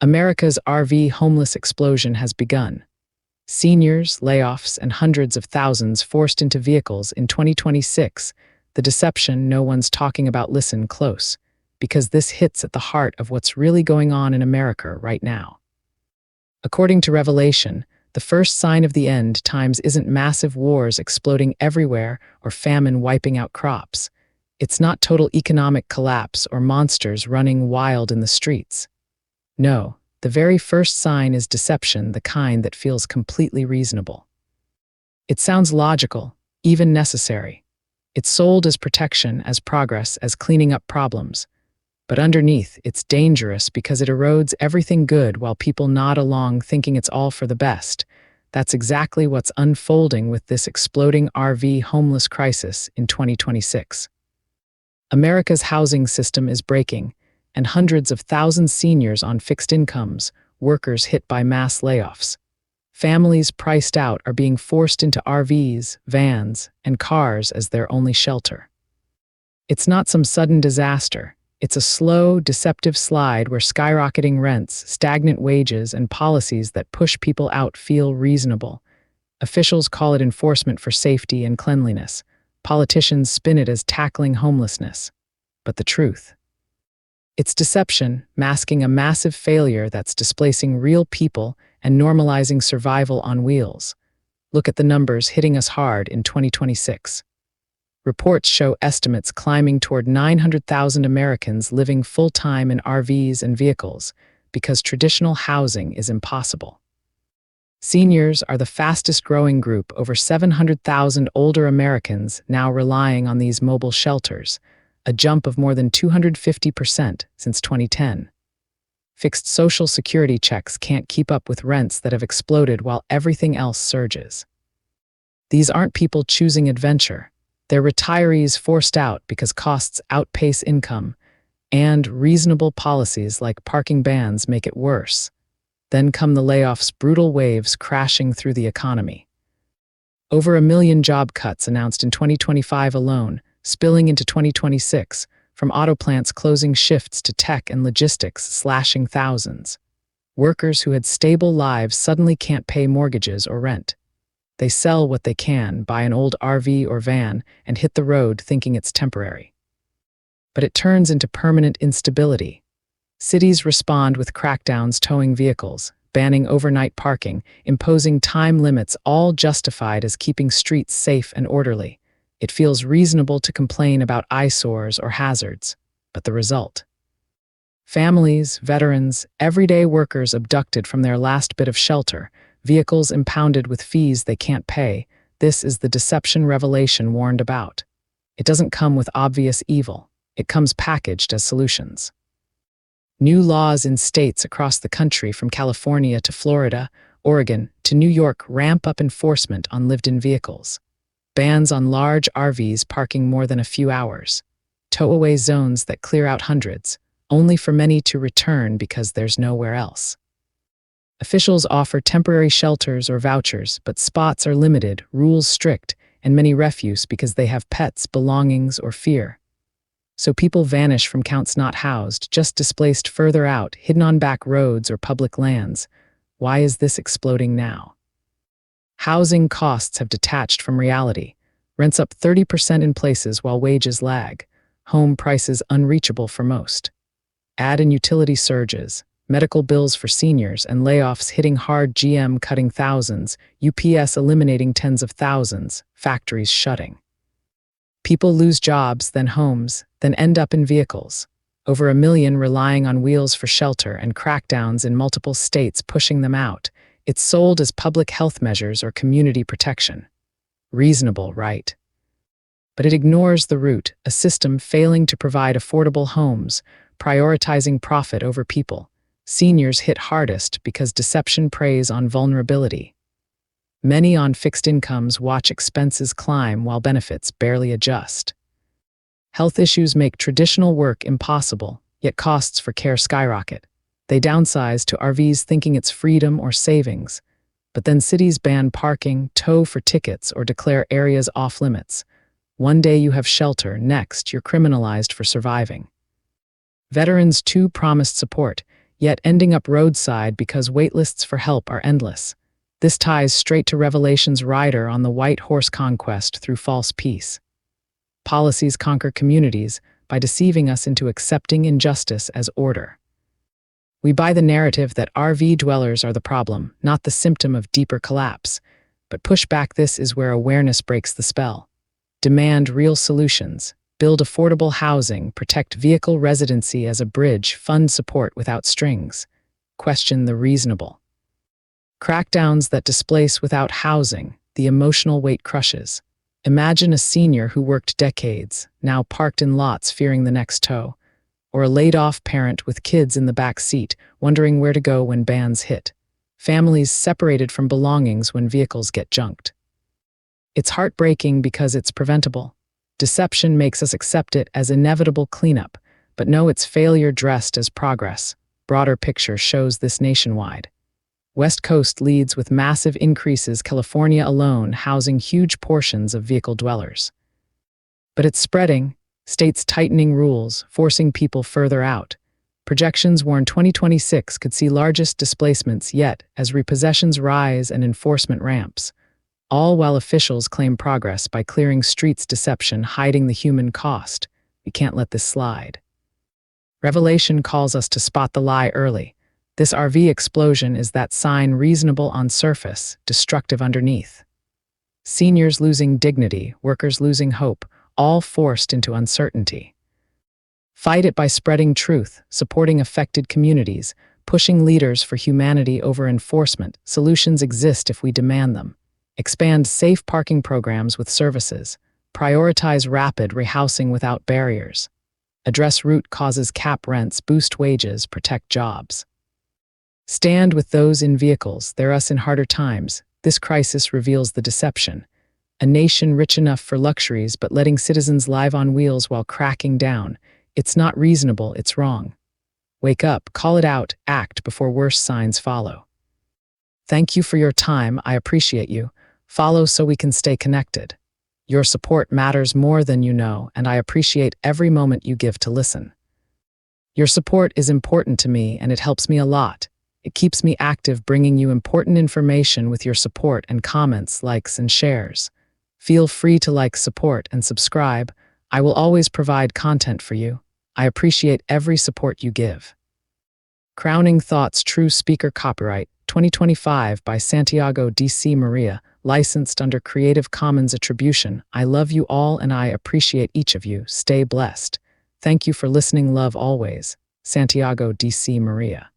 America's RV homeless explosion has begun. Seniors, layoffs, and hundreds of thousands forced into vehicles in 2026. The deception no one's talking about. Listen close, because this hits at the heart of what's really going on in America right now. According to Revelation, the first sign of the end times isn't massive wars exploding everywhere or famine wiping out crops. It's not total economic collapse or monsters running wild in the streets. No, the very first sign is deception, the kind that feels completely reasonable. It sounds logical, even necessary. It's sold as protection, as progress, as cleaning up problems. But underneath, it's dangerous because it erodes everything good while people nod along thinking it's all for the best. That's exactly what's unfolding with this exploding RV homeless crisis in 2026. America's housing system is breaking, and hundreds of thousands seniors on fixed incomes, workers hit by mass layoffs. Families priced out are being forced into RVs, vans, and cars as their only shelter. It's not some sudden disaster. It's a slow, deceptive slide where skyrocketing rents, stagnant wages, and policies that push people out feel reasonable. Officials call it enforcement for safety and cleanliness. Politicians spin it as tackling homelessness. But the truth? It's deception, masking a massive failure that's displacing real people and normalizing survival on wheels. Look at the numbers hitting us hard in 2026. Reports show estimates climbing toward 900,000 Americans living full-time in RVs and vehicles because traditional housing is impossible. Seniors are the fastest-growing group, over 700,000 older Americans now relying on these mobile shelters, a jump of more than 250% since 2010. Fixed Social Security checks can't keep up with rents that have exploded while everything else surges. These aren't people choosing adventure. They're retirees forced out because costs outpace income, and reasonable policies like parking bans make it worse. Then come the layoffs, brutal waves crashing through the economy. Over 1 million job cuts announced in 2025 alone, spilling into 2026, from auto plants closing shifts to tech and logistics slashing thousands. Workers who had stable lives suddenly can't pay mortgages or rent. They sell what they can, buy an old RV or van, and hit the road thinking it's temporary. But it turns into permanent instability. Cities respond with crackdowns towing vehicles, banning overnight parking, imposing time limits, all justified as keeping streets safe and orderly. It feels reasonable to complain about eyesores or hazards, but the result? Families, veterans, everyday workers abducted from their last bit of shelter, vehicles impounded with fees they can't pay. This is the deception Revelation warned about. It doesn't come with obvious evil. It comes packaged as solutions. New laws in states across the country, from California to Florida, Oregon to New York, ramp up enforcement on lived-in vehicles. Bans on large RVs parking more than a few hours. Tow-away zones that clear out hundreds, only for many to return because there's nowhere else. Officials offer temporary shelters or vouchers, but spots are limited, rules strict, and many refuse because they have pets, belongings, or fear. So people vanish from counts not housed, just displaced further out, hidden on back roads or public lands. Why is this exploding now? Housing costs have detached from reality. Rents up 30% in places while wages lag. Home prices unreachable for most. Add in utility surges, medical bills for seniors, and layoffs hitting hard, GM cutting thousands, UPS eliminating tens of thousands, factories shutting. People lose jobs, then homes, then end up in vehicles. Over 1 million relying on wheels for shelter, and crackdowns in multiple states pushing them out. It's sold as public health measures or community protection. Reasonable, right? But it ignores the root, a system failing to provide affordable homes, prioritizing profit over people. Seniors hit hardest because deception preys on vulnerability. Many on fixed incomes watch expenses climb while benefits barely adjust. Health issues make traditional work impossible, yet costs for care skyrocket. They downsize to RVs thinking it's freedom or savings. But then cities ban parking, tow for tickets, or declare areas off limits. One day you have shelter, next you're criminalized for surviving. Veterans too promised support, yet ending up roadside because waitlists for help are endless. This ties straight to Revelation's rider on the white horse conquest through false peace. Policies conquer communities by deceiving us into accepting injustice as order. We buy the narrative that RV dwellers are the problem, not the symptom of deeper collapse. But pushback this is where awareness breaks the spell. Demand real solutions. Build affordable housing, protect vehicle residency as a bridge, fund support without strings. Question the reasonable. Crackdowns that displace without housing, the emotional weight crushes. Imagine a senior who worked decades, now parked in lots fearing the next tow, or a laid-off parent with kids in the back seat, wondering where to go when bans hit. Families separated from belongings when vehicles get junked. It's heartbreaking because it's preventable. Deception makes us accept it as inevitable cleanup, but know it's failure dressed as progress. Broader picture shows this nationwide. West Coast leads with massive increases, California alone housing huge portions of vehicle dwellers. But it's spreading, states tightening rules, forcing people further out. Projections warn 2026 could see largest displacements yet as repossessions rise and enforcement ramps, all while officials claim progress by clearing streets deception, hiding the human cost. We can't let this slide. Revelation calls us to spot the lie early. This RV explosion is that sign, reasonable on surface, destructive underneath. Seniors losing dignity, workers losing hope, all forced into uncertainty. Fight it by spreading truth, supporting affected communities, pushing leaders for humanity over enforcement. Solutions exist if we demand them. Expand safe parking programs with services. Prioritize rapid rehousing without barriers. Address root causes, cap rents, boost wages, protect jobs. Stand with those in vehicles, they're us in harder times. This crisis reveals the deception. A nation rich enough for luxuries but letting citizens live on wheels while cracking down. It's not reasonable, it's wrong. Wake up, call it out, act before worse signs follow. Thank you for your time, I appreciate you. Follow so we can stay connected. Your support matters more than you know, and I appreciate every moment you give to listen. Your support is important to me, and it helps me a lot. It keeps me active, bringing you important information with your support and comments, likes, and shares. Feel free to like, support, and subscribe. I will always provide content for you. I appreciate every support you give. Crowning Thoughts, True Speaker, copyright 2025 by Santiago D.C. Maria, licensed under Creative Commons Attribution. I love you all and I appreciate each of you. Stay blessed. Thank you for listening. Love always. Santiago D.C. Maria.